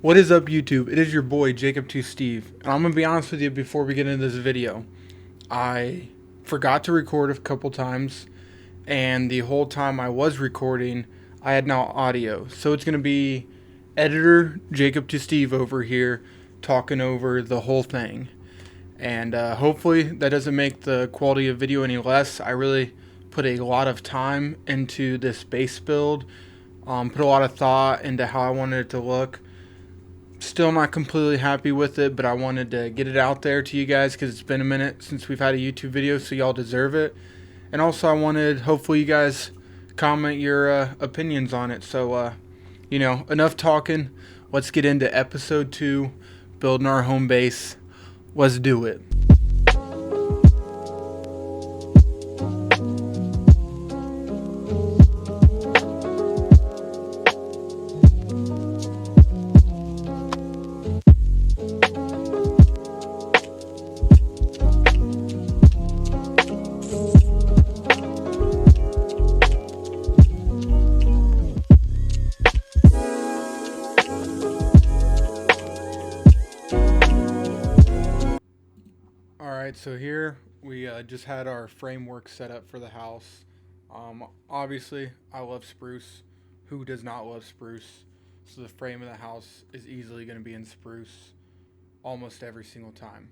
What is up, YouTube? It is your boy Jacob2Steve, and I'm gonna be honest with you before we get into this video. I forgot to record a couple times, and the whole time I was recording, I had no audio. So it's gonna be editor Jacob2Steve over here talking over the whole thing, and hopefully that doesn't make the quality of video any less. I really put a lot of time into this base build, put a lot of thought into how I wanted it to look. Still not completely happy with it, but I wanted to get it out there to you guys because it's been a minute since we've had a YouTube video, so y'all deserve it. And also I wanted, hopefully you guys comment your opinions on it. So, enough talking. Let's get into episode 2, building our home base. Let's do it. Alright, so here we just had our framework set up for the house. Obviously, I love spruce. Who does not love spruce? So the frame of the house is easily going to be in spruce almost every single time.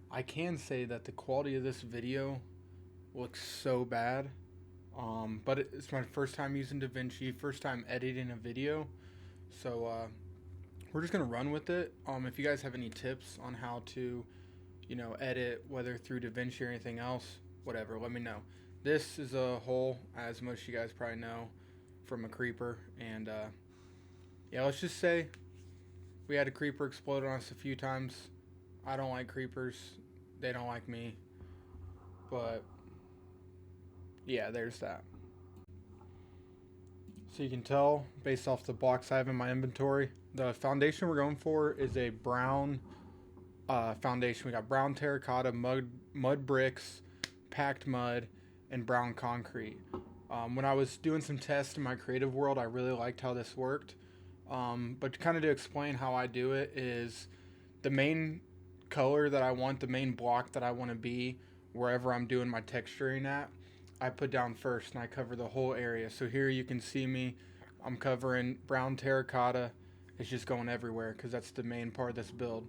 I can say that the quality of this video looks so bad, but it's my first time using DaVinci, first time editing a video, so we're just going to run with it. If you guys have any tips on how to edit, whether through DaVinci or anything else, whatever, let me know. This is a hole, as most of you guys probably know, from a creeper, and yeah, let's just say we had a creeper explode on us a few times. I don't like creepers, they don't like me, but yeah, there's that. So you can tell based off the blocks I have in my inventory, the foundation we're going for is a brown foundation. We got brown terracotta, mud bricks, packed mud, and brown concrete. When I was doing some tests in my creative world, I really liked how this worked. But kind of to explain how I do it is the main color that I want, the main block that I want to be wherever I'm doing my texturing at, I put down first, and I cover the whole area. So here you can see me, I'm covering brown terracotta. It's just going everywhere because that's the main part of this build.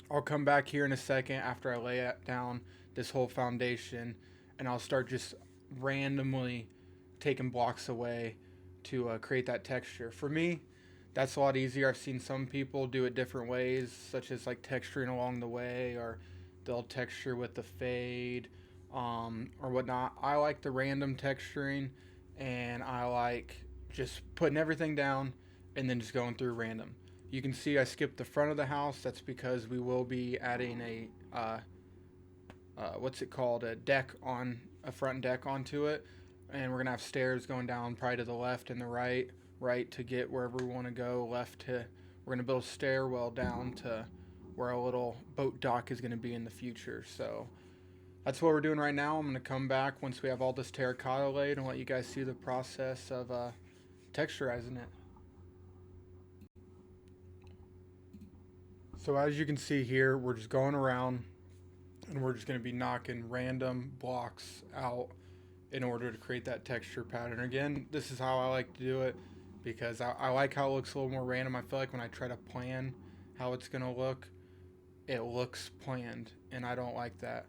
I'll come back here in a second after I lay down this whole foundation, and I'll start just randomly taking blocks away to create that texture. For me, that's a lot easier. I've seen some people do it different ways, such as like texturing along the way, or they'll texture with the fade or whatnot. I like the random texturing, and I like just putting everything down and then just going through random. You can see I skipped the front of the house. That's because we will be adding a what's it called, a front deck onto it, and we're gonna have stairs going down probably to the left and the right to get wherever we want to go. We're gonna build a stairwell down to where a little boat dock is gonna be in the future. So that's what we're doing right now. I'm gonna come back once we have all this terracotta laid and let you guys see the process of texturizing it. So as you can see here, we're just going around and we're just going to be knocking random blocks out in order to create that texture pattern. Again, this is how I like to do it because I like how it looks a little more random. I feel like when I try to plan how it's going to look, it looks planned, and I don't like that.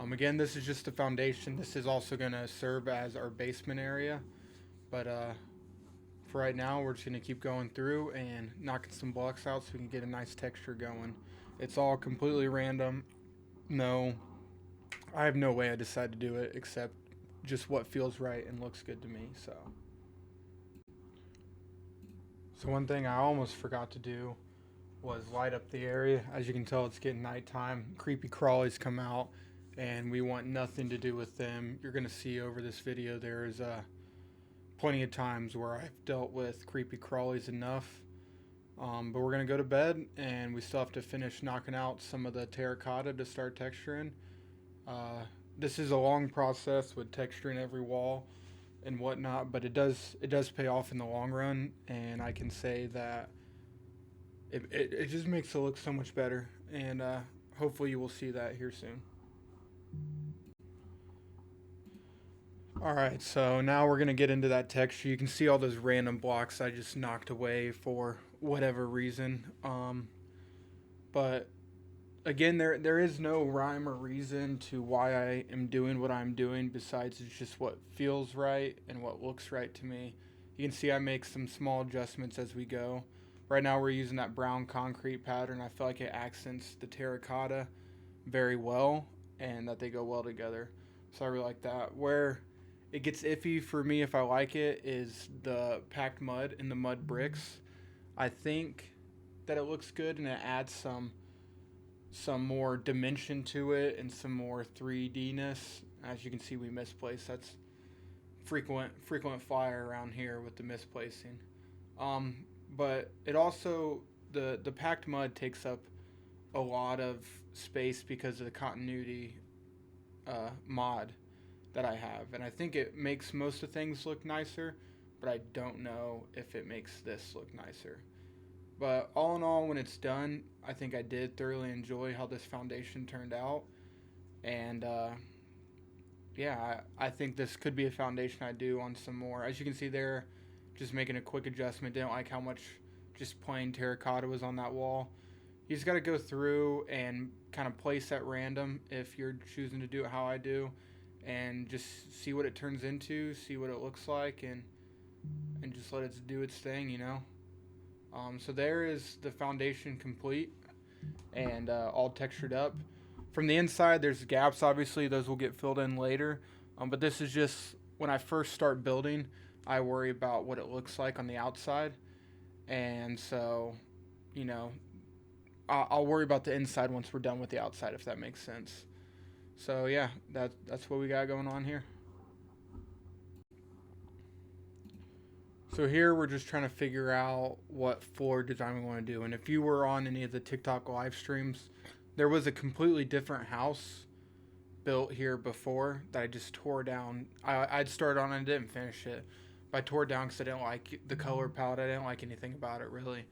Again, this is just the foundation. This is also going to serve as our basement area, but for right now, we're just going to keep going through and knocking some blocks out so we can get a nice texture going. It's all completely random. No, I have no way I decide to do it except just what feels right and looks good to me. So one thing I almost forgot to do was light up the area. As you can tell, it's getting nighttime. Creepy crawlies come out, and we want nothing to do with them. You're going to see over this video there is plenty of times where I've dealt with creepy crawlies enough, but we're gonna go to bed, and we still have to finish knocking out some of the terracotta to start texturing. This is a long process with texturing every wall and whatnot, but it does pay off in the long run, and I can say that it just makes it look so much better. And hopefully you will see that here soon. All right, so now we're gonna get into that texture. You can see all those random blocks I just knocked away for whatever reason. But again, there is no rhyme or reason to why I am doing what I'm doing besides it's just what feels right and what looks right to me. You can see I make some small adjustments as we go. Right now we're using that brown concrete pattern. I feel like it accents the terracotta very well and that they go well together. So I really like that. Where it gets iffy for me if I like it is the packed mud and the mud bricks. I think that it looks good and it adds some more dimension to it and some more 3D-ness. As you can see, we misplaced. That's frequent fire around here with the misplacing. Um, but it also the packed mud takes up a lot of space because of the continuity mod that I have, and I think it makes most of things look nicer. But I don't know if it makes this look nicer. But all in all, when it's done, I think I did thoroughly enjoy how this foundation turned out. And yeah, I think this could be a foundation I do on some more. As you can see there, just making a quick adjustment. Didn't like how much just plain terracotta was on that wall. You just got to go through and kind of place at random if you're choosing to do it how I do. And just see what it turns into, see what it looks like, and just let it do its thing, you know? So there is the foundation complete and all textured up. From the inside, there's gaps. Obviously, those will get filled in later. But this is just when I first start building, I worry about what it looks like on the outside. And so, you know, I'll worry about the inside once we're done with the outside, if that makes sense. So yeah, that's what we got going on here. So here we're just trying to figure out what floor design we want to do. And if you were on any of the TikTok live streams, there was a completely different house built here before that I just tore down. I'd started on it and didn't finish it. But I tore it down because I didn't like the color palette. I didn't like anything about it really.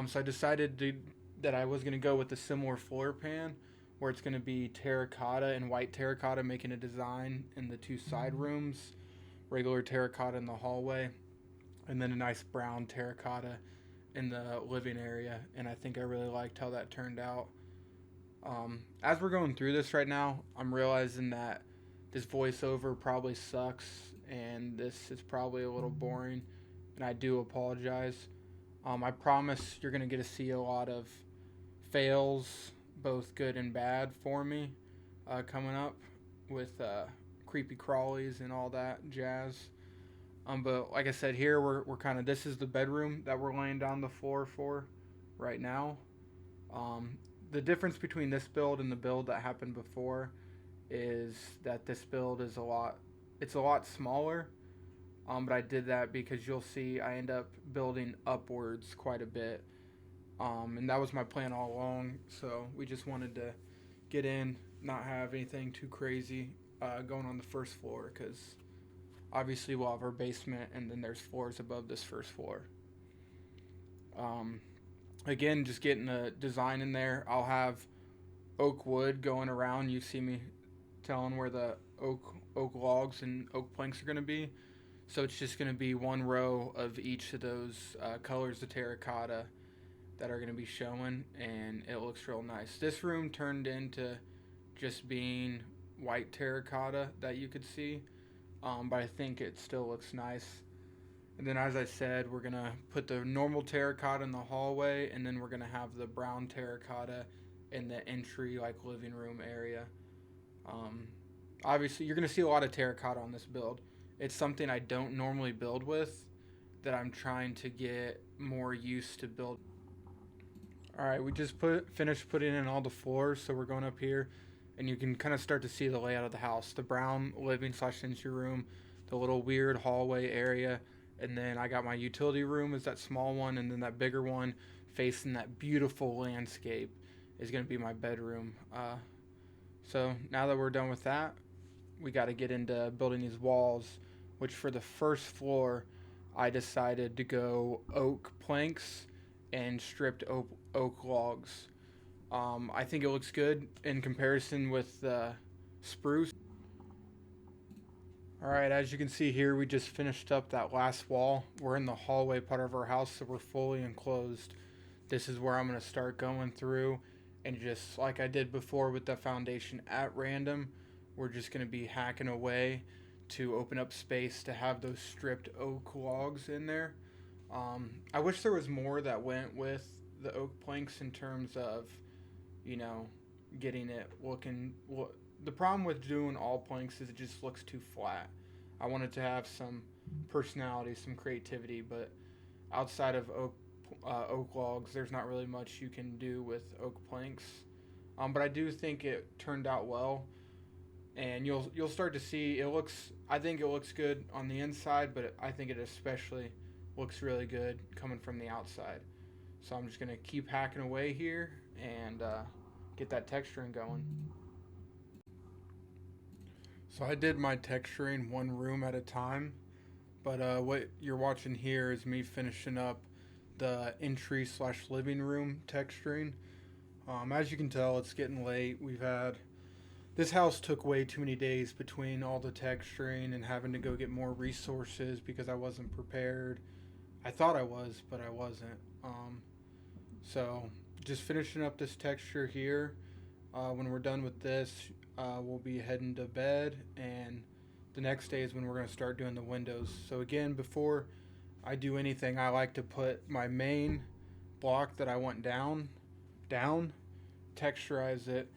So I decided that I was going to go with a similar floor pan where it's going to be terracotta and white terracotta, making a design in the two side rooms, regular terracotta in the hallway, and then a nice brown terracotta in the living area. And I think I really liked how that turned out. As we're going through this right now, I'm realizing that this voiceover probably sucks and this is probably a little boring, and I do apologize. I promise you're going to get to see a lot of fails, both good and bad, for me coming up with creepy crawlies and all that jazz. But like I said, here we're kind of, this is the bedroom that we're laying down the floor for right now. The difference between this build and the build that happened before is that this build is it's a lot smaller. But I did that because you'll see I end up building upwards quite a bit. And that was my plan all along. So we just wanted to get in, not have anything too crazy going on the first floor, because obviously we'll have our basement and then there's floors above this first floor. Again, just getting a design in there. I'll have oak wood going around. You see me telling where the oak logs and oak planks are going to be. So it's just going to be one row of each of those colors of terracotta that are going to be showing, and it looks real nice. This room turned into just being white terracotta that you could see, but I think it still looks nice. And then, as I said, we're going to put the normal terracotta in the hallway, and then we're going to have the brown terracotta in the entry, like, living room area. Obviously, you're going to see a lot of terracotta on this build. It's something I don't normally build with, that I'm trying to get more used to build. Alright, we just finished putting in all the floors, so we're going up here, and you can kind of start to see the layout of the house. The brown living/entry room, the little weird hallway area, and then I got my utility room is that small one, and then that bigger one facing that beautiful landscape is going to be my bedroom. So now that we're done with that, we got to get into building these walls, which for the first floor, I decided to go oak planks and stripped oak logs. I think it looks good in comparison with the spruce. Alright, as you can see here, we just finished up that last wall. We're in the hallway part of our house, so we're fully enclosed. This is where I'm going to start going through, and just like I did before with the foundation at random, we're just going to be hacking away to open up space to have those stripped oak logs in there. I wish there was more that went with the oak planks in terms of, you know, getting it looking. The problem with doing all planks is it just looks too flat. I wanted to have some personality, some creativity, but outside of oak logs, there's not really much you can do with oak planks. But I do think it turned out well, and you'll start to see it looks. I think it looks good on the inside, but I think it especially looks really good coming from the outside. So I'm just gonna keep hacking away here and get that texturing going. So I did my texturing one room at a time, but what you're watching here is me finishing up the entry slash living room texturing. As you can tell, it's getting late. This house took way too many days between all the texturing and having to go get more resources because I wasn't prepared. I thought I was, but I wasn't. So just finishing up this texture here. When we're done with this, we'll be heading to bed, and the next day is when we're going to start doing the windows. So again, before I do anything, I like to put my main block that I want down, texturize it,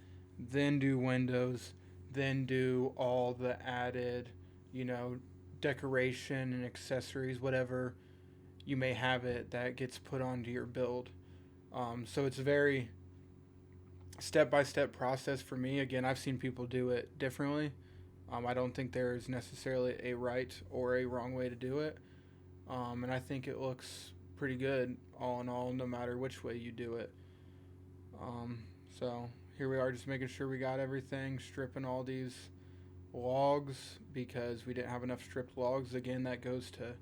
then do windows, then do all the added, you know, decoration and accessories, whatever you may have it that gets put onto your build. So it's a very step-by-step process for me. Again, I've seen people do it differently. I don't think there's necessarily a right or a wrong way to do it. And I think it looks pretty good all in all, no matter which way you do it. So here we are, just making sure we got everything, stripping all these logs because we didn't have enough stripped logs. Again, that goes to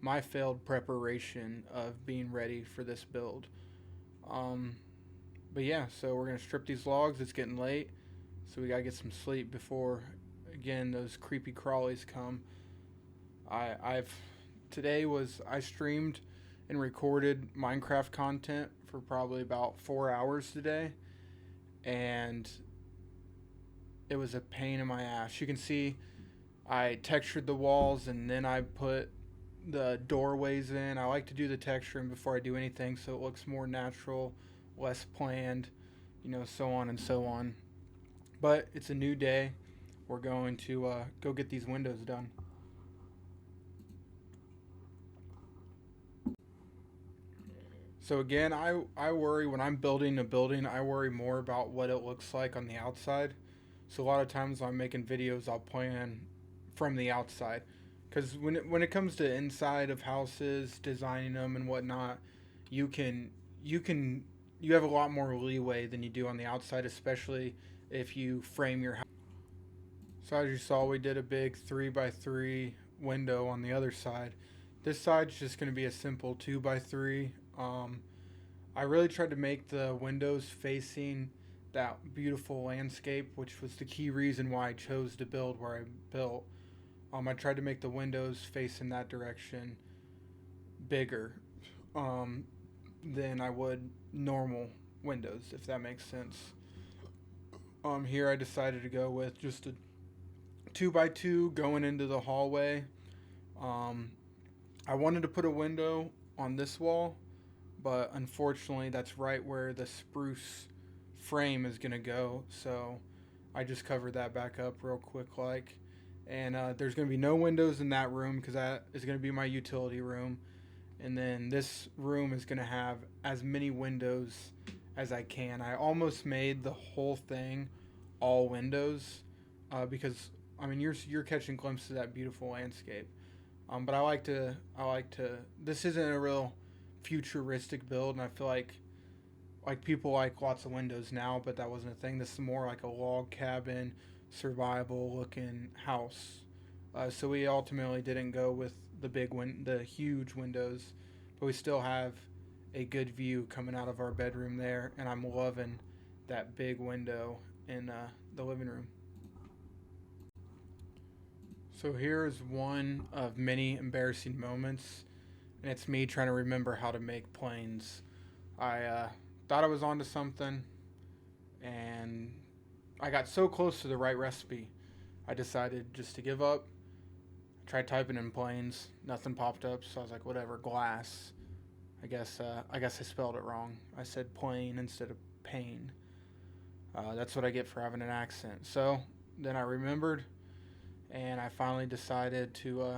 my failed preparation of being ready for this build. But yeah, so we're going to strip these logs. It's getting late, so we got to get some sleep before, again, those creepy crawlies come. I streamed and recorded Minecraft content for probably about 4 hours today, and it was a pain in my ass. You can see I textured the walls and then I put the doorways in. I like to do the texturing before I do anything so it looks more natural, less planned, you know, so on and so on. But it's a new day. We're going to go get these windows done. So again, I worry when I'm building a building, I worry more about what it looks like on the outside. So a lot of times when I'm making videos, I'll plan from the outside. Because when it comes to inside of houses, designing them and whatnot, you have a lot more leeway than you do on the outside, especially if you frame your house. So as you saw, we did a big 3x3 window on the other side. This side's just going to be a simple 2x3. I really tried to make the windows facing that beautiful landscape, which was the key reason why I chose to build where I built. I tried to make the windows face in that direction bigger than I would normal windows, if that makes sense. Here I decided to go with just a 2x2 going into the hallway. I wanted to put a window on this wall, but unfortunately that's right where the spruce frame is going to go, so I just covered that back up real quick like. And there's going to be no windows in that room because that is going to be my utility room. And then this room is going to have as many windows as I can. I almost made the whole thing all windows because I mean you're catching glimpses of that beautiful landscape. But I like to. This isn't a real futuristic build, and I feel like people like lots of windows now, but that wasn't a thing. This is more like a log cabin, survival looking house. So we ultimately didn't go with the huge windows, but we still have a good view coming out of our bedroom there, and I'm loving that big window in the living room. So here is one of many embarrassing moments, and it's me trying to remember how to make planes. I thought I was onto something, and I got so close to the right recipe, I decided just to give up. I tried typing in planes, nothing popped up, so I was like, whatever, glass. I guess I spelled it wrong. I said plane instead of pain. That's what I get for having an accent. So then I remembered, and I finally decided to.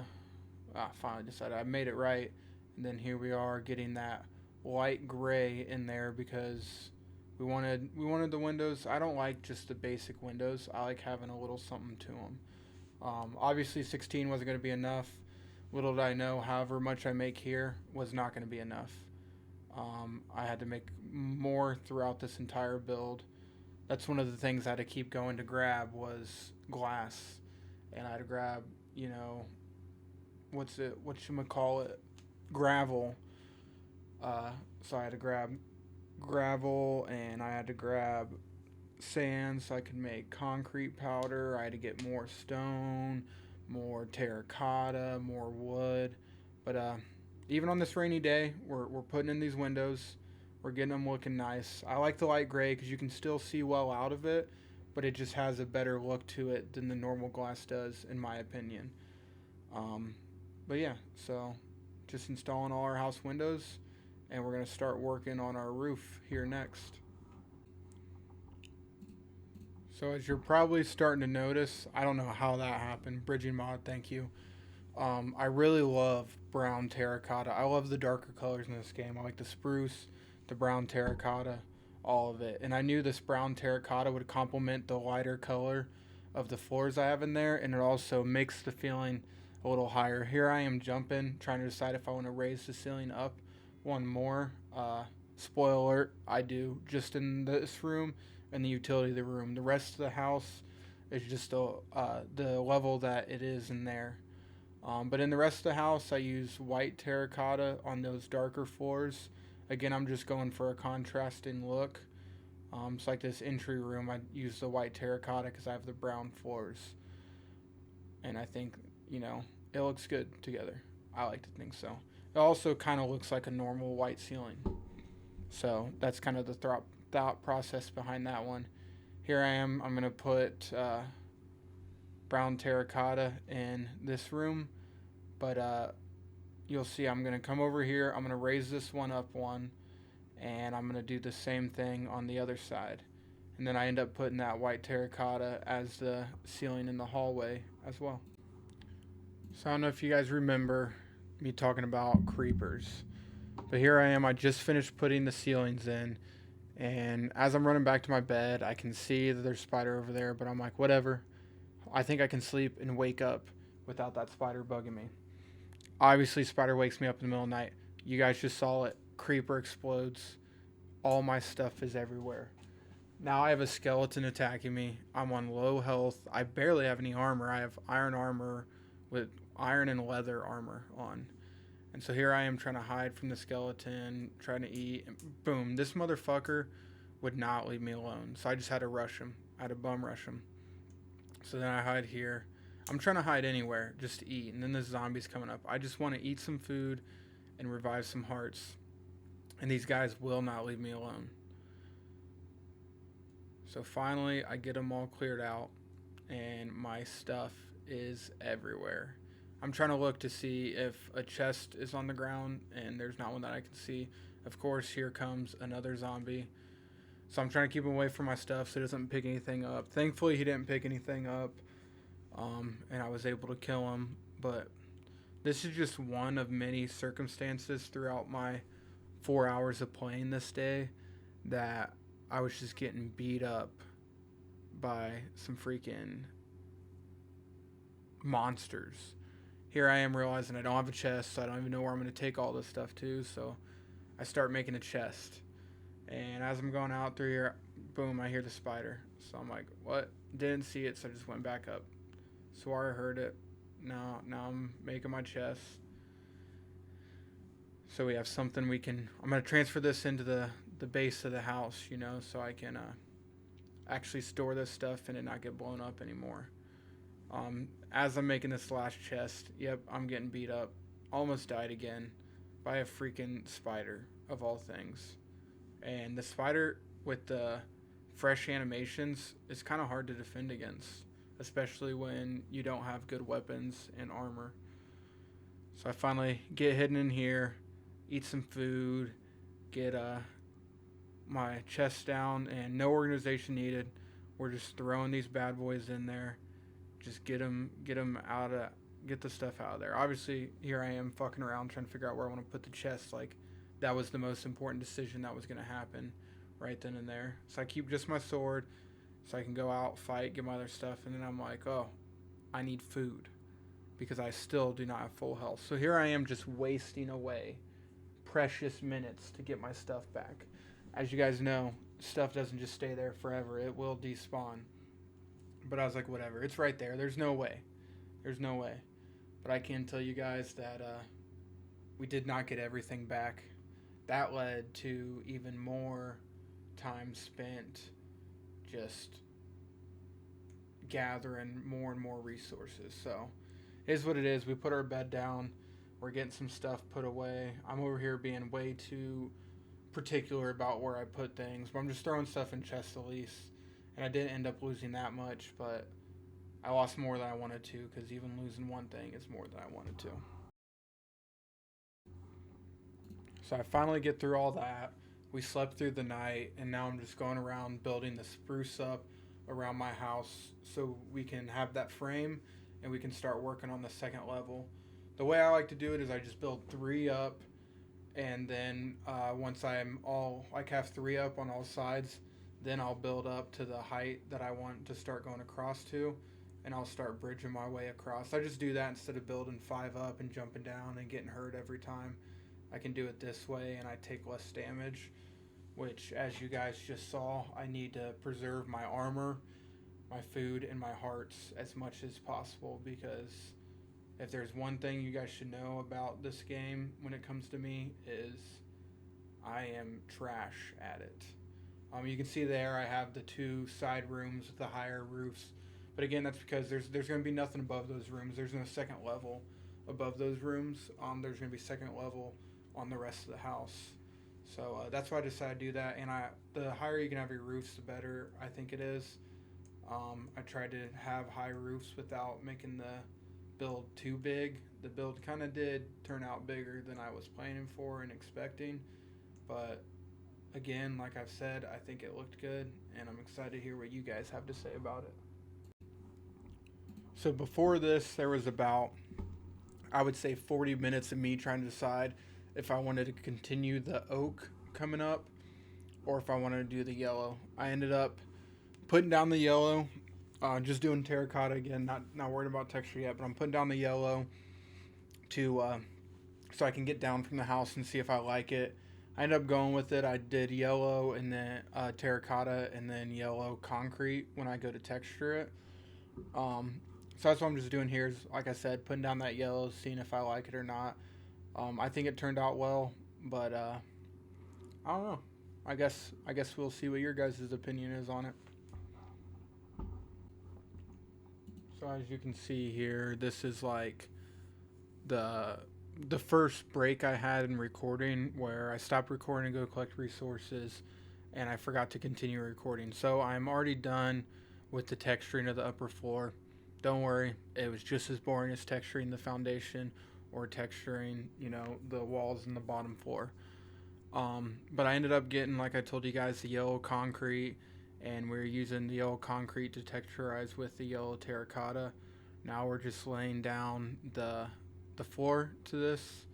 Finally decided I made it right, and then here we are getting that light gray in there because we wanted the windows. I don't like just the basic windows. I like having a little something to them. Obviously, 16 wasn't going to be enough. Little did I know, however much I make here was not going to be enough. I had to make more throughout this entire build. That's one of the things I had to keep going to grab was glass, and I had to grab, you know, what you call it, gravel. So I had to grab gravel, and I had to grab sand so I could make concrete powder. I had to get more stone, more terracotta, more wood. But even on this rainy day, we're putting in these windows. We're getting them looking nice. I like the light gray because you can still see well out of it, but it just has a better look to it than the normal glass does, in my opinion. Um, but yeah, so just installing all our house windows, and we're going to start working on our roof here next. So as you're probably starting to notice, I don't know how that happened. Bridging mod, thank you. I really love brown terracotta. I love the darker colors in this game. I like the spruce, the brown terracotta, all of it. And I knew this brown terracotta would complement the lighter color of the floors I have in there, and it also makes the feeling a little higher. Here I am jumping, trying to decide if I want to raise the ceiling up one more. Spoiler alert, I do, just in this room and the utility of the room. The rest of the house is just the level that it is in there. But in the rest of the house, I use white terracotta on those darker floors. Again, I'm just going for a contrasting look. It's like this entry room, I use the white terracotta because I have the brown floors. And I think, it looks good together. I like to think so. It also kind of looks like a normal white ceiling. So that's kind of the thought process behind that one. Here I am. I'm going to put brown terracotta in this room. But you'll see I'm going to come over here. I'm going to raise this one up one. And I'm going to do the same thing on the other side. And then I end up putting that white terracotta as the ceiling in the hallway as well. So I don't know if you guys remember me talking about creepers. But here I am. I just finished putting the ceilings in. And as I'm running back to my bed, I can see that there's a spider over there. But I'm like, whatever. I think I can sleep and wake up without that spider bugging me. Obviously, spider wakes me up in the middle of the night. You guys just saw it. Creeper explodes. All my stuff is everywhere. Now I have a skeleton attacking me. I'm on low health. I barely have any armor. I have iron armor with iron and leather armor on. And so here I am trying to hide from the skeleton, trying to eat. And boom, this motherfucker would not leave me alone. So I just had to rush him. I had to bum rush him. So then I hide here. I'm trying to hide anywhere just to eat. And then the zombie's coming up. I just want to eat some food and revive some hearts. And these guys will not leave me alone. So finally, I get them all cleared out. And my stuff is everywhere. I'm trying to look to see if a chest is on the ground. And there's not one that I can see. Of course, here comes another zombie. So I'm trying to keep him away from my stuff so he doesn't pick anything up. Thankfully, he didn't pick anything up. And I was able to kill him. But this is just one of many circumstances throughout my 4 hours of playing this day that I was just getting beat up by some freaking monsters. Here I am realizing I don't have a chest, so I don't even know where I'm going to take all this stuff to. So I start making a chest. And as I'm going out through here, boom, I hear the spider. So I'm like, what? Didn't see it, so I just went back up. Swore I heard it. Now I'm making my chest. So we have something we can. I'm gonna transfer this into the base of the house, you know, so I can actually store this stuff and it not get blown up anymore. As I'm making this last chest, yep, I'm getting beat up. Almost died again by a freaking spider of all things. And the spider with the fresh animations is kind of hard to defend against, especially when you don't have good weapons and armor. So I finally get hidden in here, eat some food, get my chest down, and no organization needed. We're just throwing these bad boys in there. Just get them out of, get the stuff out of there. Obviously, here I am fucking around trying to figure out where I want to put the chest. Like, that was the most important decision that was going to happen right then and there. So I keep just my sword so I can go out, fight, get my other stuff, and then I'm like, oh, I need food because I still do not have full health. So here I am just wasting away precious minutes to get my stuff back. As you guys know, stuff doesn't just stay there forever. It will despawn. But I was like, whatever. It's right there. There's no way. There's no way. But I can tell you guys that we did not get everything back. That led to even more time spent just gathering more and more resources. So it is what it is. We put our bed down. We're getting some stuff put away. I'm over here being way too particular about where I put things, but I'm just throwing stuff in chests at least. And I didn't end up losing that much, but I lost more than I wanted to, because even losing one thing is more than I wanted to. So I finally get through all that. We slept through the night, and now I'm just going around building the spruce up around my house so we can have that frame and we can start working on the second level. The way I like to do it is I just build 3 up, and then once I'm all, like, have 3 up on all sides, then I'll build up to the height that I want to start going across to, and I'll start bridging my way across. I just do that instead of building 5 up and jumping down and getting hurt every time. I can do it this way and I take less damage, which, as you guys just saw, I need to preserve my armor, my food, and my hearts as much as possible, because if there's one thing you guys should know about this game when it comes to me, is I am trash at it. You can see there I have the 2 side rooms with the higher roofs, but again, that's because there's going to be nothing above those rooms. There's no second level above those rooms. There's going to be second level on the rest of the house. So that's why I decided to do that. And the higher you can have your roofs, the better I think it is. I tried to have high roofs without making the build too big. The build kind of did turn out bigger than I was planning for and expecting, but again, like I've said, I think it looked good, and I'm excited to hear what you guys have to say about it. So before this, there was about, I would say, 40 minutes of me trying to decide if I wanted to continue the oak coming up or if I wanted to do the yellow. I ended up putting down the yellow, just doing terracotta again, not worried about texture yet, but I'm putting down the yellow to so I can get down from the house and see if I like it. I ended up going with it. I did yellow and then terracotta and then yellow concrete when I go to texture it. So that's what I'm just doing here is, like I said, putting down that yellow, seeing if I like it or not. I think it turned out well, but I don't know. I guess we'll see what your guys' opinion is on it. So as you can see here, this is like the first break I had in recording, where I stopped recording to go collect resources and I forgot to continue recording. So I'm already done with the texturing of the upper floor. Don't worry, it was just as boring as texturing the foundation or texturing, the walls in the bottom floor. But I ended up getting, like I told you guys, the yellow concrete, and we're using the yellow concrete to texturize with the yellow terracotta. Now we're just laying down the floor to this,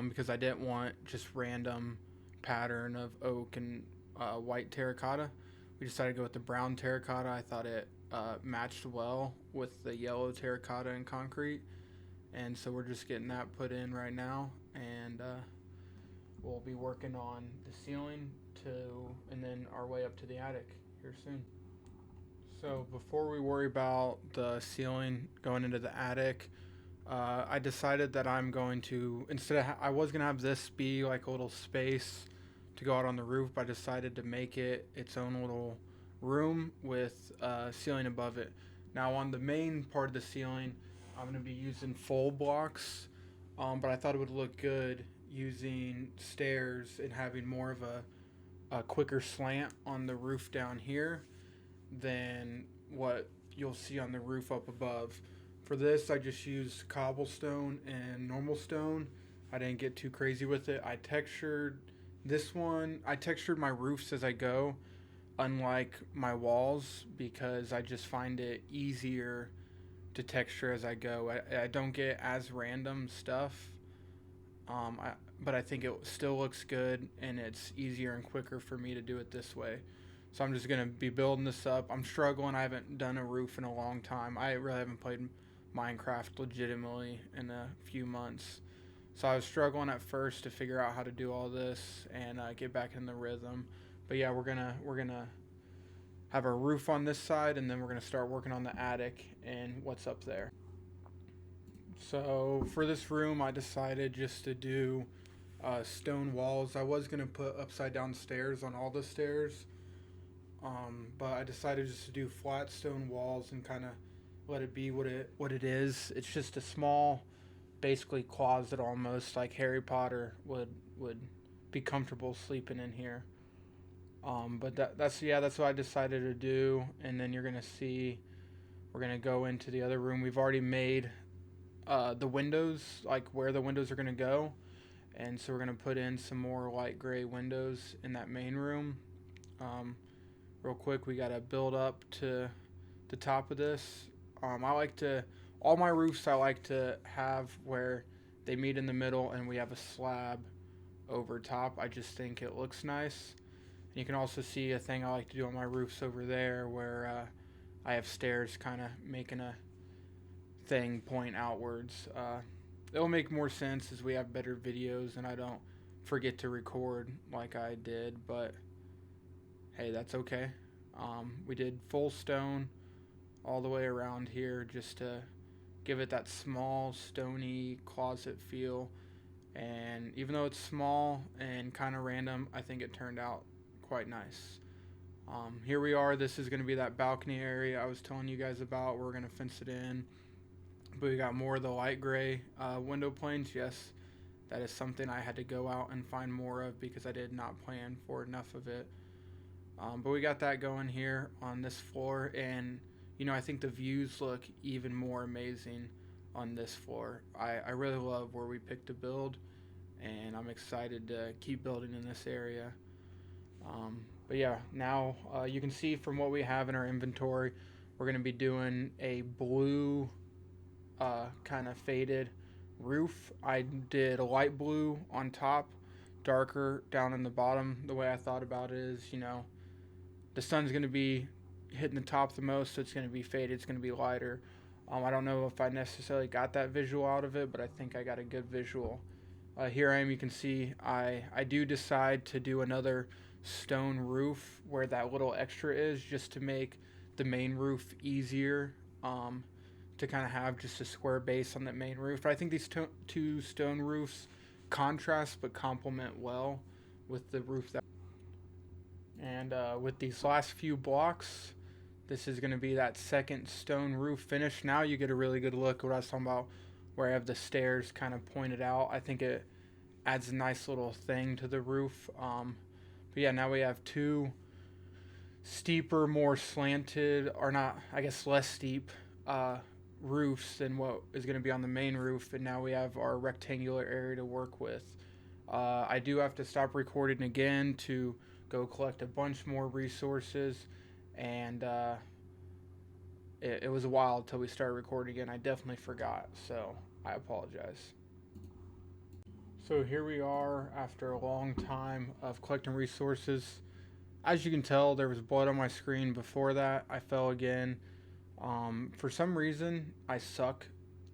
because I didn't want just random pattern of oak and white terracotta. We decided to go with the brown terracotta. I thought it matched well with the yellow terracotta and concrete, and so we're just getting that put in right now, and we'll be working on the ceiling and then our way up to the attic here soon. So before we worry about the ceiling going into the attic, I decided that I'm going to, instead of, I was going to have this be like a little space to go out on the roof, but I decided to make it its own little room with a ceiling above it. Now, on the main part of the ceiling, I'm going to be using full blocks, but I thought it would look good using stairs and having more of a quicker slant on the roof down here than what you'll see on the roof up above. For this, I just used cobblestone and normal stone. I didn't get too crazy with it. I textured this one. I textured my roofs as I go, unlike my walls, because I just find it easier to texture as I go. I don't get as random stuff, um, I, but I think it still looks good and it's easier and quicker for me to do it this way. So I'm just gonna be building this up. I'm struggling. I haven't done a roof in a long time. I really haven't played Minecraft legitimately in a few months. So I was struggling at first to figure out how to do all this and get back in the rhythm. But yeah, we're gonna have a roof on this side, and then we're gonna start working on the attic and what's up there. So for this room, I decided just to do stone walls. I was gonna put upside down stairs on all the stairs, but I decided just to do flat stone walls and kind of let it be what it is. It's just a small, basically closet, almost like Harry Potter would be comfortable sleeping in here. But that's what I decided to do. And then you're gonna see we're gonna go into the other room. We've already made the windows, like where the windows are gonna go, and so we're gonna put in some more light gray windows in that main room. Um, Real quick, we gotta build up to the top of this. I like to all my roofs. I like to have where they meet in the middle, and we have a slab over top. I just think it looks nice. And you can also see a thing I like to do on my roofs over there, where I have stairs kind of making a thing point outwards. It'll make more sense as we have better videos and I don't forget to record like I did, but hey, that's okay. We did full stone all the way around here just to give it that small, stony closet feel. And even though it's small and kind of random, I think it turned out quite nice. Here we are. This is going to be that balcony area I was telling you guys about. We're going to fence it in. But we got more of the light gray window planes. Yes, that is something I had to go out and find more of because I did not plan for enough of it. But we got that going here on this floor, and I think the views look even more amazing on this floor. I really love where we picked to build, and I'm excited to keep building in this area. But yeah, now you can see from what we have in our inventory, we're going to be doing a blue kind of faded roof. I did a light blue on top, darker down in the bottom. The way I thought about it is, the sun's going to be hitting the top the most, so it's going to be faded, it's going to be lighter. I don't know if I necessarily got that visual out of it, but I think I got a good visual. Here I am, you can see I do decide to do another stone roof where that little extra is, just to make the main roof easier to kind of have just a square base on that main roof. But I think these two stone roofs contrast but complement well with the roof that. And with these last few blocks, this is going to be that second stone roof finish. Now you get a really good look at what I was talking about, where I have the stairs kind of pointed out. I think it adds a nice little thing to the roof. But yeah, now we have two steeper, more slanted, or not, I guess less steep roofs than what is going to be on the main roof. And now we have our rectangular area to work with. I do have to stop recording again to go collect a bunch more resources, and it was a while until we started recording again. I definitely forgot, so I apologize. So here we are after a long time of collecting resources. As you can tell, there was blood on my screen before that. I fell again. For some reason, I suck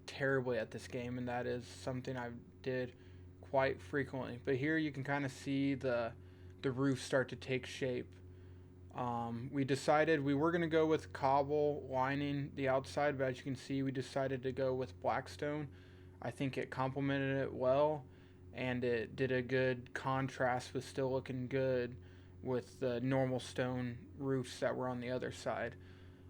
terribly at this game, and that is something I did quite frequently. But here you can kind of see the roof start to take shape. We decided we were going to go with cobble lining the outside, but as you can see, we decided to go with blackstone. I think it complemented it well, and it did a good contrast with still looking good with the normal stone roofs that were on the other side.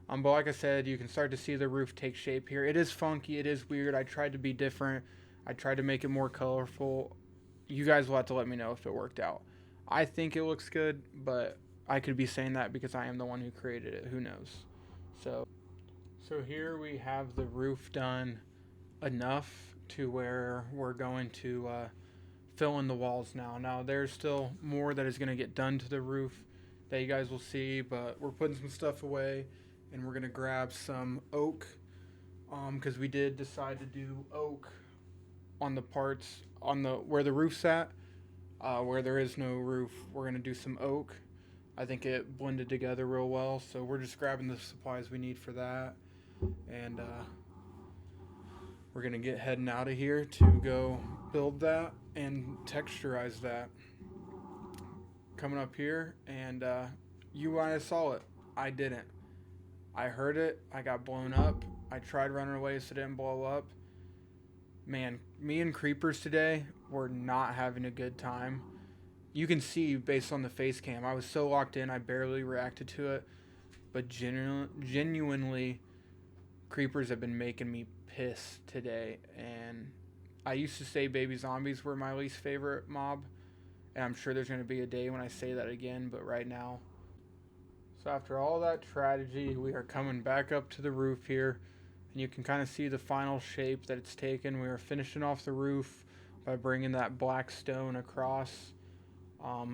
But like I said, you can start to see the roof take shape here. It is funky. It is weird. I tried to be different. I tried to make it more colorful. You guys will have to let me know if it worked out. I think it looks good, but I could be saying that because I am the one who created it. Who knows? So here we have the roof done enough to where we're going to fill in the walls now. Now there's still more that is going to get done to the roof that you guys will see, but we're putting some stuff away, and we're going to grab some oak because we did decide to do oak on the parts on the where the roof's at. Where there is no roof, we're going to do some oak. I think it blended together real well, so we're just grabbing the supplies we need for that, and we're going to get heading out of here to go build that and texturize that. Coming up here, and you might have saw it. I didn't. I heard it. I got blown up. I tried running away so it didn't blow up. Man, me and creepers today were not having a good time. You can see based on the face cam, I was so locked in, I barely reacted to it. But genuinely, creepers have been making me pissed today. And I used to say baby zombies were my least favorite mob. And I'm sure there's going to be a day when I say that again, but right now. So after all that tragedy, we are coming back up to the roof here. And you can kind of see the final shape that it's taken. We are finishing off the roof by bringing that black stone across.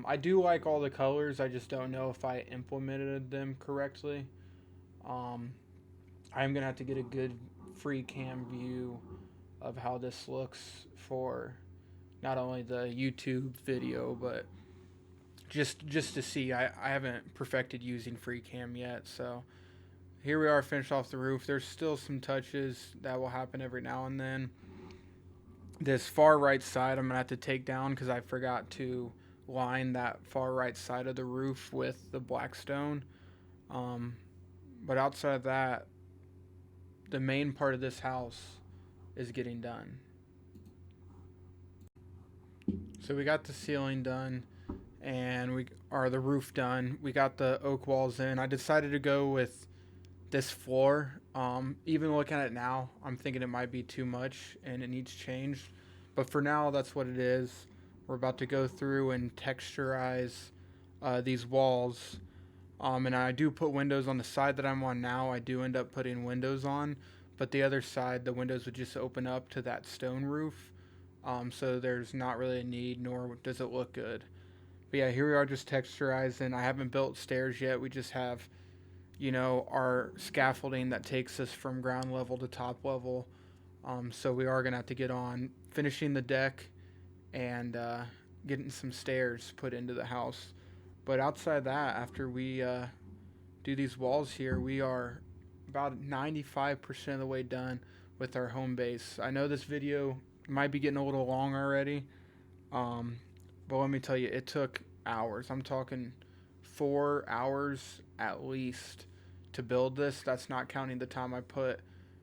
I do like all the colors. I just don't know if I implemented them correctly. I'm going to have to get a good free cam view of how this looks for not only the YouTube video, but just to see. I haven't perfected using free cam yet, so here we are, finished off the roof. There's still some touches that will happen every now and then. This far right side I'm gonna have to take down because I forgot to line that far right side of the roof with the black stone. But outside of that, the main part of this house is getting done. So we got the ceiling done, and the roof done. We got the oak walls in. I decided to go with this floor. Even looking at it now, I'm thinking it might be too much and it needs changed. But for now, that's what it is. We're about to go through and texturize these walls. And I do put windows on the side that I'm on now. I do end up putting windows on. But the other side, the windows would just open up to that stone roof. So there's not really a need, nor does it look good. But yeah, here we are just texturizing. I haven't built stairs yet. We just have, our scaffolding that takes us from ground level to top level. So we are going to have to get on finishing the deck and getting some stairs put into the house. But outside that, after we do these walls here, we are about 95% of the way done with our home base. I know this video might be getting a little long already, but let me tell you, it took hours. I'm talking 4 hours at least to build this. That's not counting the time I put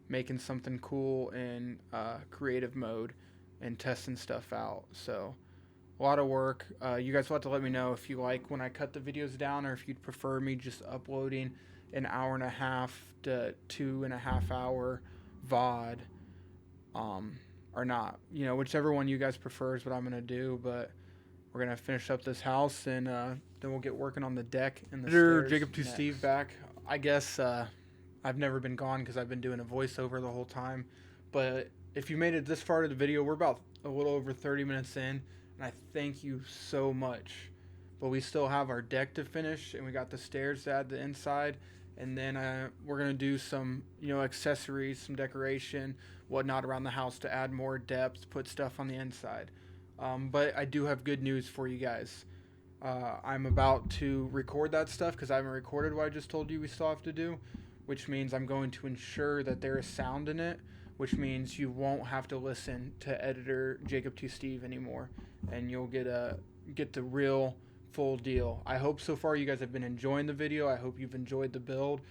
making something cool in creative mode and testing stuff out. So a lot of work. You guys will have to let me know if you like when I cut the videos down, or if you'd prefer me just uploading an 1.5 to 2.5 hour VOD, or not. Whichever one you guys prefer is what I'm going to do. But we're going to finish up this house, and then we'll get working on the deck and the stairs. Jacob to Steve back. I guess I've never been gone because I've been doing a voiceover the whole time. But if you made it this far to the video, we're about a little over 30 minutes in, and I thank you so much. But we still have our deck to finish, and we got the stairs to add the inside, and then we're going to do some accessories, some decoration, whatnot around the house to add more depth, put stuff on the inside. But I do have good news for you guys. I'm about to record that stuff because I haven't recorded what I just told you we still have to do, which means I'm going to ensure that there is sound in it, which means you won't have to listen to editor Jacob T. Steve anymore, and you'll get the real full deal. I hope so far you guys have been enjoying the video. I hope you've enjoyed the build.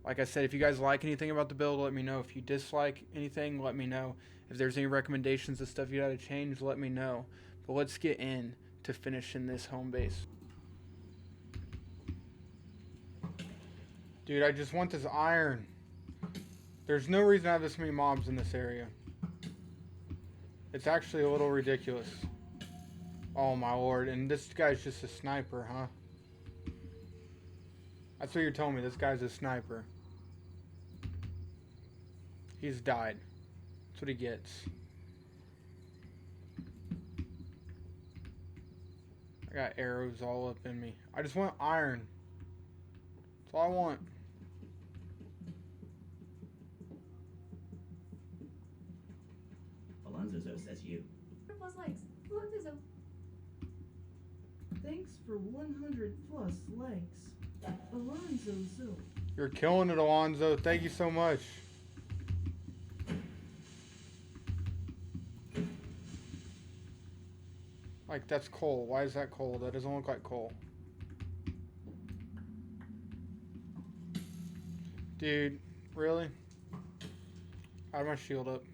Like I said, if you guys like anything about the build, let me know. If you dislike anything, let me know. If there's any recommendations of stuff you gotta change, let me know. But let's get in to finishing this home base. Dude, I just want this iron. There's no reason to have this many mobs in this area. It's actually a little ridiculous. Oh my lord, and this guy's just a sniper, huh? That's what you're telling me, this guy's a sniper. He's died. That's what he gets. I got arrows all up in me. I just want iron. That's all I want. Alonzo says you. Plus likes. Alonzo. Thanks for 100 plus likes. Alonzo Zo. You're killing it, Alonzo. Thank you so much. Like, that's coal. Why is that coal? That doesn't look like coal. Dude, really? I have my shield up.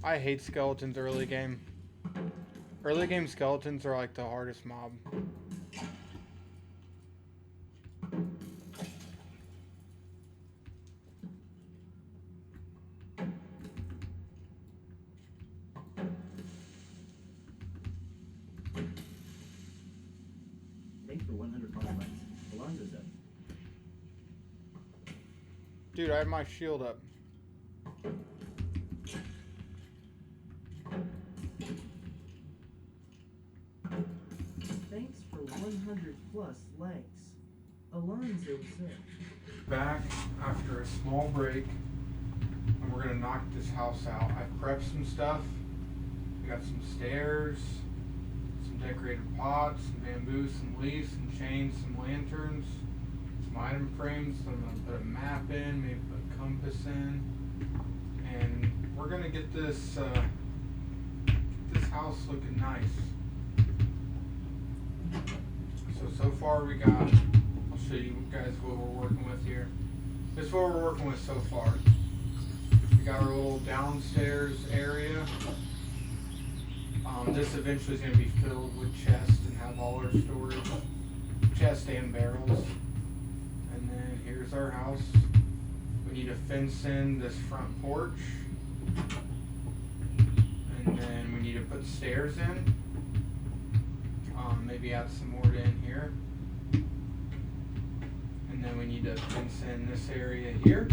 I hate skeletons early game. Early game skeletons are like the hardest mob. Thanks for 100 plus likes. Alonzo says. Dude, I have my shield up. Thanks for 100 plus likes. Alonzo Zo. Back after a small break, and we're gonna knock this house out. I've prepped some stuff. We got some stairs, some decorated pots, some bamboo, some leaves, some chains, some lanterns, some item frames. So I'm gonna put a map in, maybe put a compass in, and we're gonna get this house looking nice. So far we got, I'll show you guys what we're working with here. This is what we're working with so far. We got our little downstairs area. This eventually is going to be filled with chests and have all our storage, chests and barrels. And then here's our house. We need to fence in this front porch. And then we need to put stairs in. Maybe add some more in here. And then we need to fence in this area here.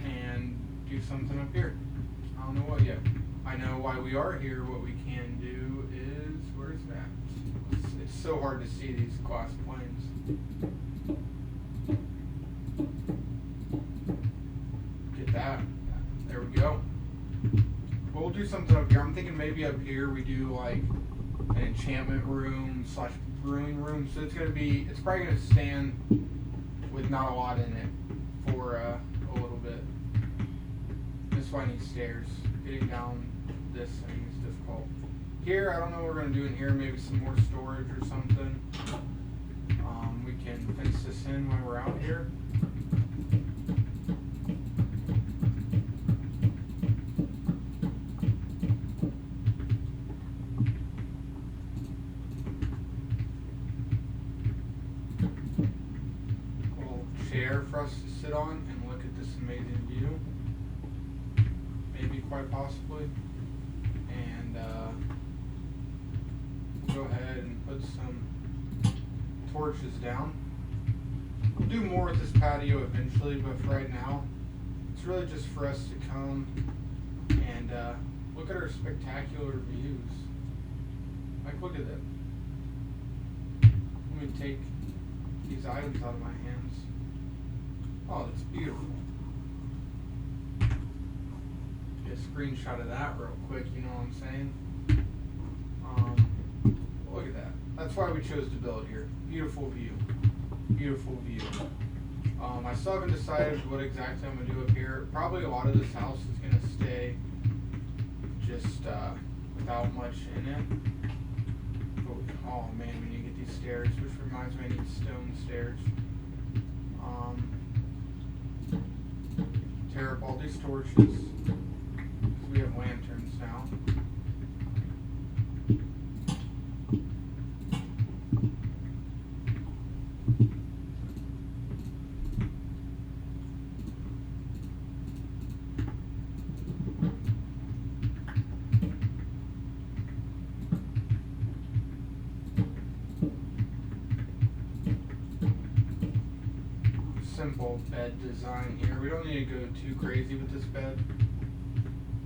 And do something up here. I don't know what yet. I know why we are here. What we can do is, where's that? It's so hard to see these glass planes. Get that. There we go. We'll do something up here. I'm thinking maybe up here we do like an enchantment room / brewing room. So it's probably gonna stand with not a lot in it for a little bit. This is why I need stairs. Getting down this thing is difficult. Here, I don't know what we're gonna do in here. Maybe some more storage or something. We can fence this in when we're out here. For us to sit on and look at this amazing view, maybe quite possibly, and go ahead and put some torches down. We'll do more with this patio eventually, but for right now it's really just for us to come and look at our spectacular views. Like, look at that. Let me take these items out of my hands. Oh, that's beautiful. Get a screenshot of that real quick, you know what I'm saying? Look at that. That's why we chose to build here. Beautiful view. Beautiful view. I still haven't decided what exactly I'm going to do up here. Probably a lot of this house is going to stay just without much in it. Oh man, we need to get these stairs, which reminds me I need stone stairs. Tear up all these torches. We have lanterns now. Simple bed design here. We don't need to go too crazy with this bed.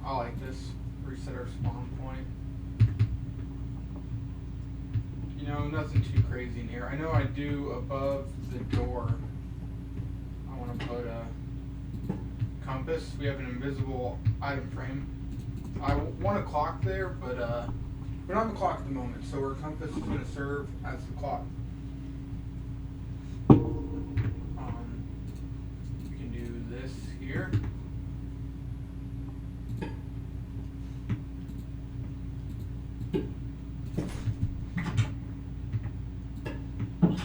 I like this. Reset our spawn point. You know, nothing too crazy in here. I know I do above the door. I want to put a compass. We have an invisible item frame. I want a clock there, but we don't have a clock at the moment, so our compass is going to serve as the clock. We can do this here.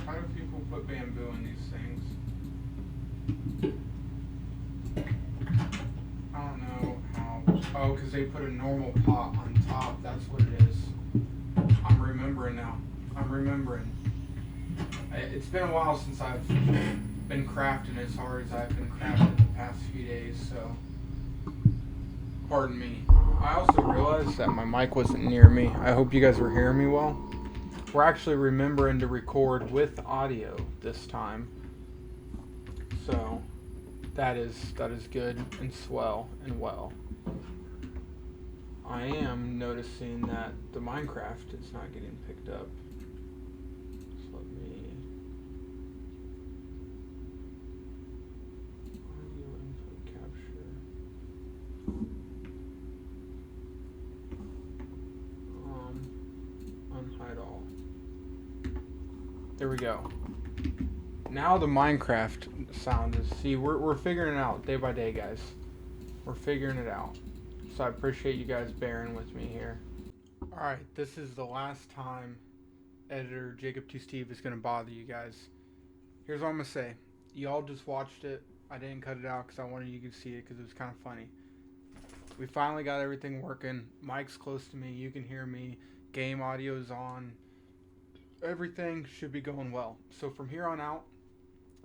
How do people put bamboo in these things? I don't know how. Oh, because they put a normal pot on top. That's what it is. I'm remembering now. I'm remembering. It's been a while since I've been crafting as hard as I've been crafting the past few days, so pardon me. I also realized that my mic wasn't near me. I hope you guys were hearing me well. We're actually remembering to record with audio this time, so that is good and swell and well. I am noticing that the Minecraft is not getting picked up. So let me audio input capture. Unhide all. There we go. Now the Minecraft sound is, see, we're figuring it out day by day, guys. We're figuring it out. So I appreciate you guys bearing with me here. Alright, this is the last time editor Jacob2Steve is going to bother you guys. Here's what I'm going to say. Y'all just watched it. I didn't cut it out because I wanted you to see it because it was kind of funny. We finally got everything working. Mic's close to me. You can hear me. Game audio's on. Everything should be going well. So from here on out,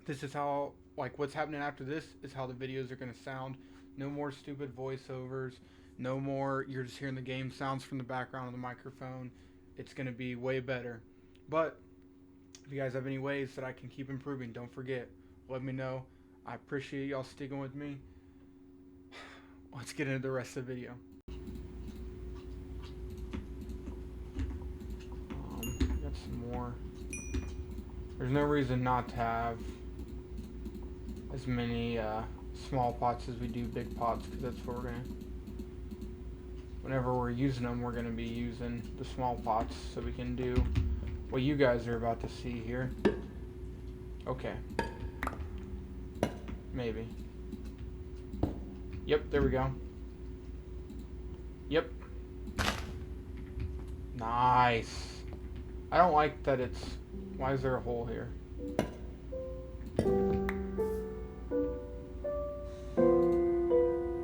this is how, like, what's happening after this is how the videos are going to sound. No more stupid voiceovers. No more you're just hearing the game sounds from the background of the microphone. It's going to be way better. But if you guys have any ways that I can keep improving, don't forget, let me know. I appreciate y'all sticking with me. Let's get into the rest of the video. Got some more. There's no reason not to have as many small pots as we do big pots, because that's what we're going to, whenever we're using them, we're going to be using the small pots so we can do what you guys are about to see here. Okay. Maybe. Yep, there we go. Yep. Nice. I don't like that it's... Why is there a hole here?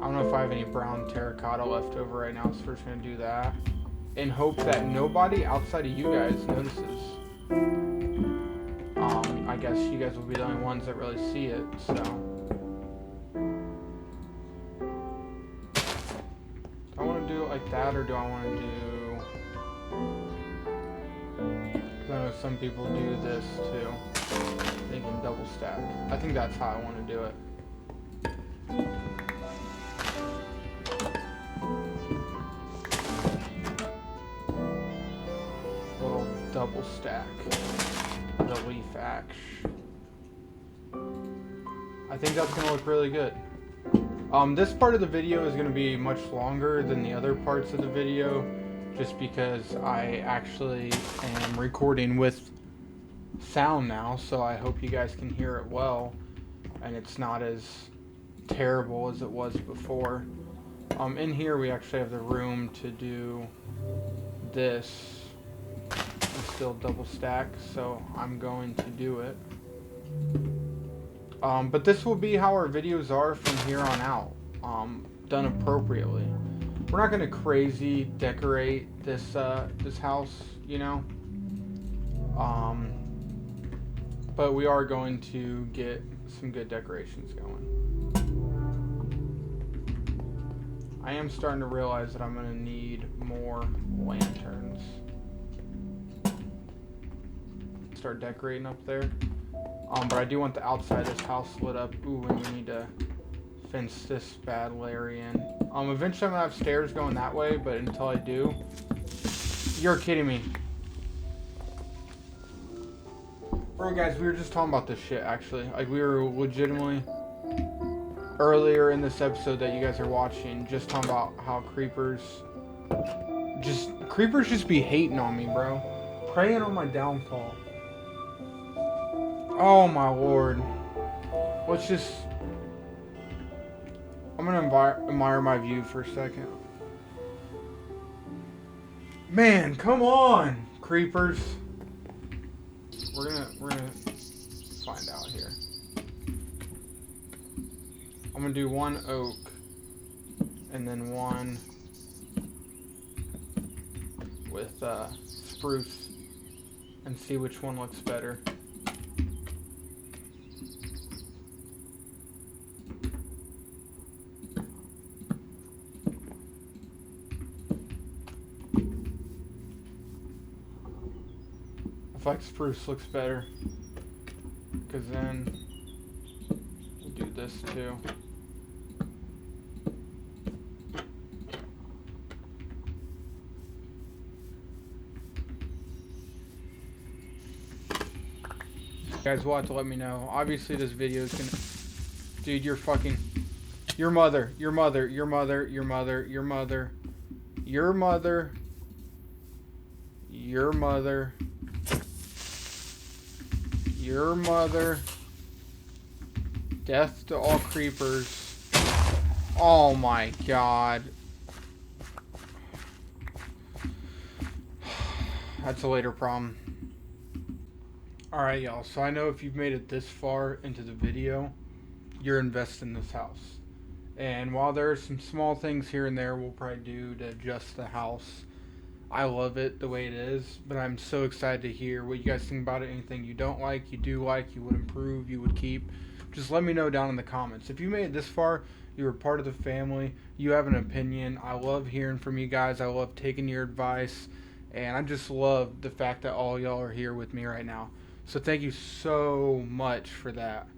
I don't know if I have any brown terracotta left over right now, so we're just going to do that. In hopes that nobody outside of you guys notices. I guess you guys will be the only ones that really see it, so... Do I want to do it like that, or do I want to do... Because I know some people do this too. They can double stack. I think that's how I want to do it. Little double stack. The leaf axe. I think that's going to look really good. This part of the video is going to be much longer than the other parts of the video, just because I actually am recording with sound now, so I hope you guys can hear it well, and it's not as terrible as it was before. In here we actually have the room to do this and still double stack, so I'm going to do it. But this will be how our videos are from here on out, done appropriately. We're not gonna crazy decorate this this house, you know. But we are going to get some good decorations going. I am starting to realize that I'm gonna need more lanterns. Start decorating up there. But I do want the outside of this house lit up. Ooh, and we need to fence this bad Larry in. Eventually I'm gonna have stairs going that way, but until I do, you're kidding me. Bro, guys, we were just talking about this shit, actually. Like, we were legitimately, earlier in this episode that you guys are watching, just talking about how creepers just be hating on me, bro. Preying on my downfall. Oh, my lord. Let's just... I'm gonna admire my view for a second. Man, come on, creepers. We're gonna find out here. I'm gonna do one oak and then one with spruce and see which one looks better. I feel like spruce looks better, because then we'll do this too. Guys will have to let me know. Obviously this video is gonna... Dude, you're fucking... Your mother, your mother, your mother, your mother, your mother, your mother, your mother, your mother. Death to all creepers. Oh my god. That's a later problem. Alright, y'all. So I know if you've made it this far into the video, you're invested in this house. And while there are some small things here and there we'll probably do to adjust the house, I love it the way it is, but I'm so excited to hear what you guys think about it. Anything you don't like, you do like, you would improve, you would keep. Just let me know down in the comments. If you made it this far, you were part of the family, you have an opinion. I love hearing from you guys. I love taking your advice. And I just love the fact that all y'all are here with me right now. So thank you so much for that.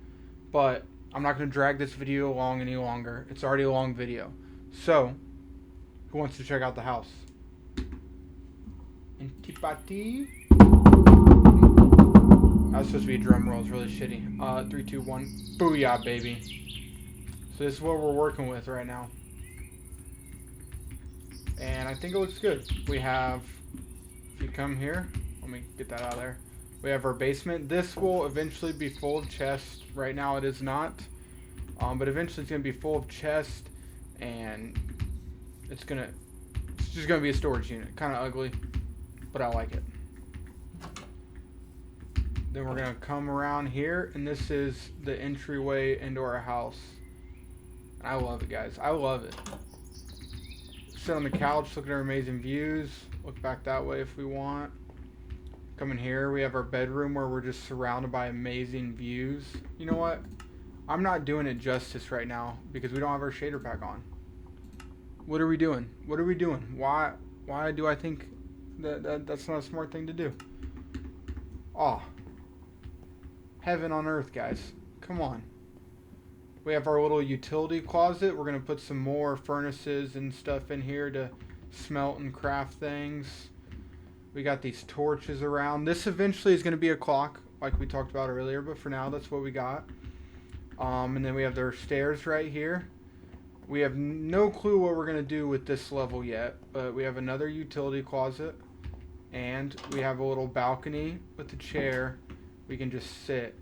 But I'm not going to drag this video along any longer. It's already a long video. So, who wants to check out the house? Antipati. That was supposed to be a drum roll. It's really shitty. 3, 2, 1. Booyah, baby. So this is what we're working with right now. And I think it looks good. We have, if you come here, let me get that out of there. We have our basement. This will eventually be full of chests. Right now it is not. But eventually it's going to be full of chests. And it's just going to be a storage unit. Kind of ugly, but I like it. Then we're going to come around here. And this is the entryway into our house. I love it, guys. I love it. Sit on the couch, look at our amazing views. Look back that way if we want. Come in here, we have our bedroom where we're just surrounded by amazing views. You know what? I'm not doing it justice right now because we don't have our shader pack on. What are we doing? What are we doing? Why do I think that's not a smart thing to do? Oh. Heaven on earth, guys. Come on. We have our little utility closet. We're going to put some more furnaces and stuff in here to smelt and craft things. We got these torches around. This eventually is going to be a clock, like we talked about earlier, but for now, that's what we got. And then we have their stairs right here. We have no clue what we're going to do with this level yet, but we have another utility closet. And we have a little balcony with a chair. We can just sit.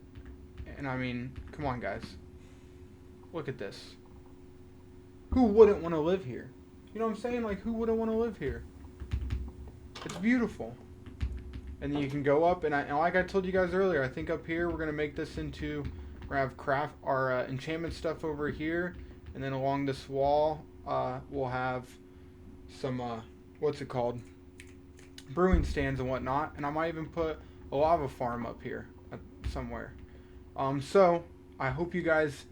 And I mean, come on, guys. Look at this. who wouldn't want to live here? You know what I'm saying? Like, who wouldn't want to live here? It's beautiful. And then you can go up, and like I told you guys earlier, I think up here we're gonna make this into, we're gonna have craft our enchantment stuff over here, and then along this wall we'll have some what's it called, brewing stands and whatnot, and I might even put a lava farm up here somewhere. So I hope you guys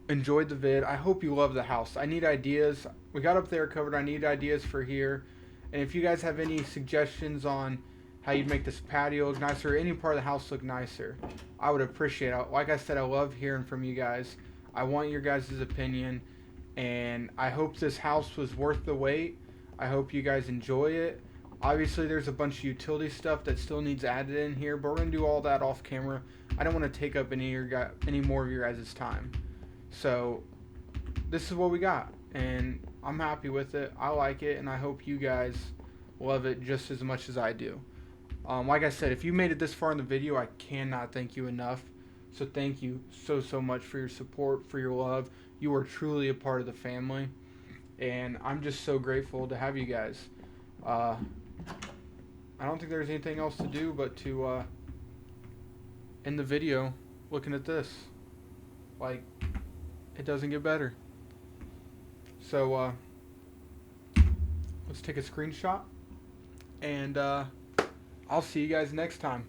enjoyed the vid. I hope you love the house. I need ideas. We got up there covered. I need ideas for here, and if you guys have any suggestions on how you'd make this patio look nicer, or any part of the house look nicer, I would appreciate it. Like I said, I love hearing from you guys. I want your guys' opinion, and I hope this house was worth the wait. I hope you guys enjoy it. Obviously, there's a bunch of utility stuff that still needs added in here, but we're going to do all that off camera. I don't want to take up any more of your guys' time. So, this is what we got, and I'm happy with it. I like it, and I hope you guys love it just as much as I do. Like I said, if you made it this far in the video, I cannot thank you enough. So thank you so much for your support, for your love. You are truly a part of the family, and I'm just so grateful to have you guys. I don't think there's anything else to do but to end the video looking at this. Like, it doesn't get better. So let's take a screenshot, and I'll see you guys next time.